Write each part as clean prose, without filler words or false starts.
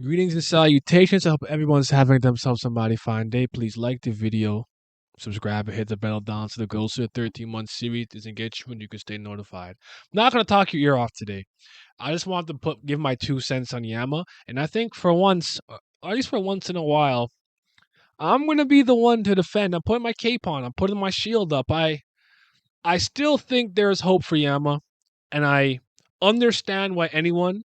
Greetings and salutations. I hope everyone's having themselves somebody fine day. Please like the video, subscribe, and hit the bell down so the goals to the 13-month series is engaged when you can stay notified. I'm not gonna talk your ear off today. I just want to give my 2 cents on Yama, and I think for once, or at least for once in a while, I'm gonna be the one to defend. I'm putting my cape on. I'm putting my shield up. I still think there is hope for Yama, and I understand why anyone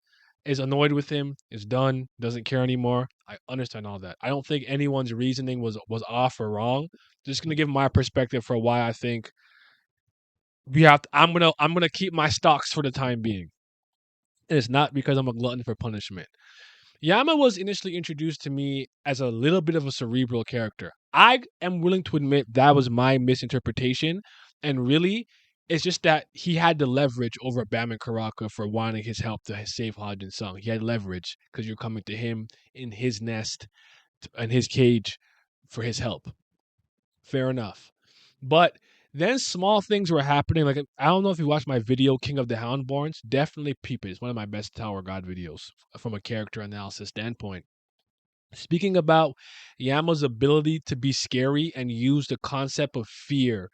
is annoyed with him, is done, doesn't care anymore. I understand all that. I don't think anyone's reasoning was off or wrong. Just gonna give my perspective for why I think we have. I'm gonna keep my stocks for the time being. And it's not because I'm a glutton for punishment. Yama was initially introduced to me as a little bit of a cerebral character. I am willing to admit that was my misinterpretation, and really, it's just that he had the leverage over Bam and Karaka for wanting his help to save Hodge and Sung. He had leverage because you're coming to him in his nest and his cage for his help. Fair enough. But then small things were happening. Like, I don't know if you watched my video, King of the Houndborns. Definitely peep it. It's one of my best Tower God videos from a character analysis standpoint. Speaking about Yama's ability to be scary and use the concept of fear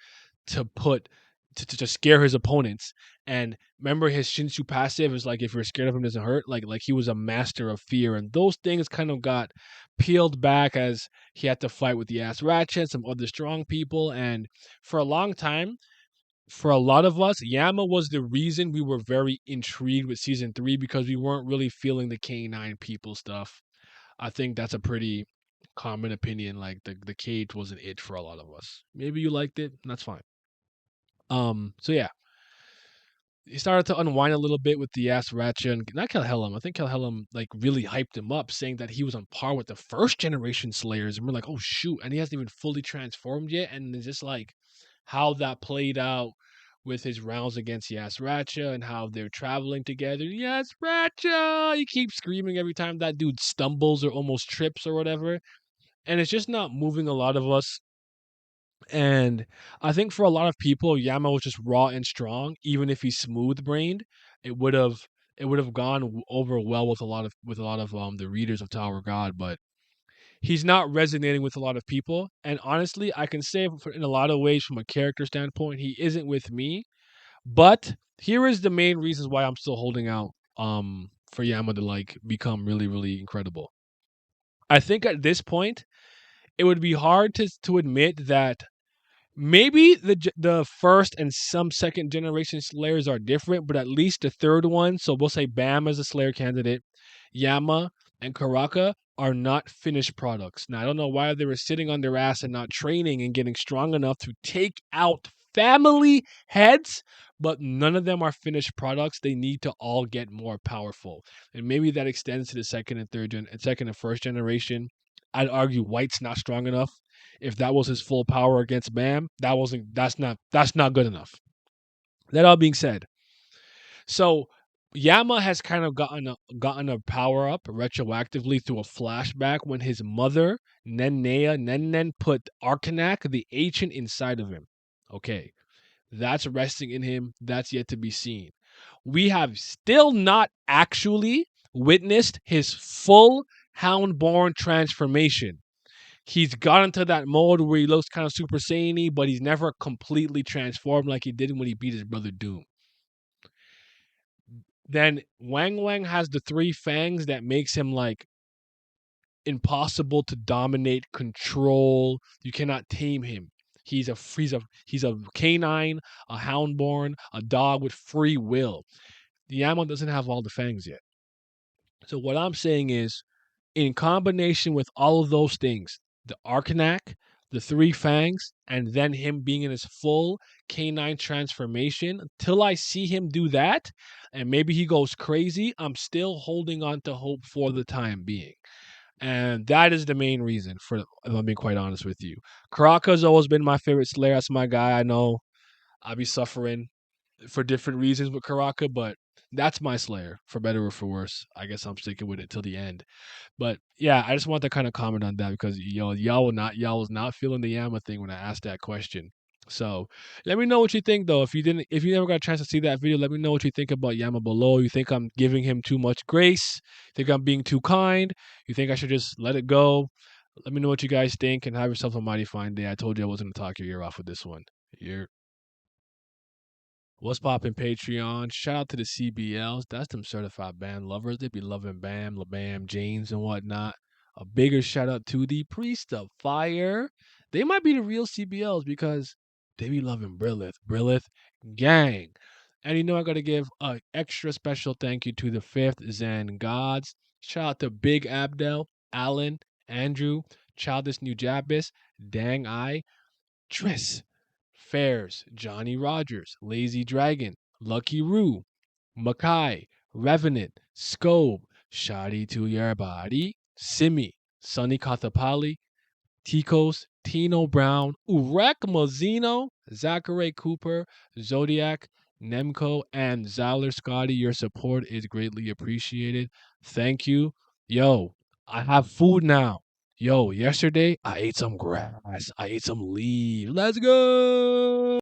to put to scare his opponents. And remember his Shinsu passive is like if you're scared of him, it doesn't hurt. Like he was a master of fear. And those things kind of got peeled back as he had to fight with the Ass Ratchet and some other strong people. And for a long time, for a lot of us, Yama was the reason we were very intrigued with season 3 because we weren't really feeling the K9 people stuff. I think that's a pretty common opinion. Like the cage wasn't it for a lot of us. Maybe you liked it. That's fine. So yeah, he started to unwind a little bit with the Ass Ratchet and not Kelhelm. I think Kelhelm like really hyped him up, saying that he was on par with the first generation Slayers, and we're like, oh shoot, and he hasn't even fully transformed yet. And it's just like how that played out with his rounds against Yas Ratcha and how they're traveling together. Yas Ratcha! He keeps screaming every time that dude stumbles or almost trips or whatever. And it's just not moving a lot of us. And I think for a lot of people, Yama was just raw and strong. Even if he's smooth brained, it would have it would have gone over well with a lot of the readers of Tower God. But he's not resonating with a lot of people. And honestly, I can say in a lot of ways, from a character standpoint, he isn't with me. But here is the main reasons why I'm still holding out for Yama to like become really, really incredible. I think at this point, it would be hard to admit that maybe the first and some second generation Slayers are different, but at least the third one, so we'll say Bam as a Slayer candidate, Yama and Karaka are not finished products. Now I don't know why they were sitting on their ass and not training and getting strong enough to take out family heads, but none of them are finished products. They need to all get more powerful. And maybe that extends to the second and first generation. I'd argue White's not strong enough. If that was his full power against Bam, that's not good enough. That all being said, so Yama has kind of gotten a power up retroactively through a flashback when his mother Nenen put Arcanak the ancient inside of him. Okay, that's resting in him. That's yet to be seen. We have still not actually witnessed his full Houndborn transformation. He's got into that mode where he looks kind of Super Saiyan-y, but he's never completely transformed like he did when he beat his brother Doom. Then Wang Wang has the 3 fangs that makes him like impossible to dominate, control. You cannot tame him. He's a canine, a houndborn, a dog with free will. The Yama doesn't have all the fangs yet. So what I'm saying is, in combination with all of those things, the Arcanak, the 3 fangs, and then him being in his full canine transformation, until I see him do that, and maybe he goes crazy, I'm still holding on to hope for the time being. And that is the main reason for, if I'm being quite honest with you. Karaka's always been my favorite Slayer. That's my guy. I know I'll be suffering for different reasons with Karaka, but that's my Slayer, for better or for worse. I guess I'm sticking with it till the end. But yeah, I just want to kind of comment on that because y'all was not feeling the Yama thing when I asked that question. So let me know what you think though. If you never got a chance to see that video, let me know what you think about Yama below. You think I'm giving him too much grace? You think I'm being too kind? You think I should just let it go? Let me know what you guys think and have yourself a mighty fine day. I told you I wasn't gonna talk your ear off with this one. You're What's poppin' Patreon? Shout out to the CBLs. That's them certified band lovers. They be loving Bam, LaBam, James, and whatnot. A bigger shout out to the Priest of Fire. They might be the real CBLs because they be loving Brillith. Brillith gang. And you know I gotta give a extra special thank you to the fifth Zen Gods. Shout out to Big Abdel, Alan, Andrew, Childish New Jabis, Dang I, Triss, Fairs, Johnny Rogers, Lazy Dragon, Lucky Roo, Makai, Revenant, Scobe, Shadi to Your Body, Simi, Sonny Kathapali, Ticos, Tino Brown, Urek Mazzino, Zachary Cooper, Zodiac, Nemco, and Zyler Scotty. Your support is greatly appreciated. Thank you. Yo, I have food now. Yo, yesterday I ate some grass. I ate some leaves. Let's go.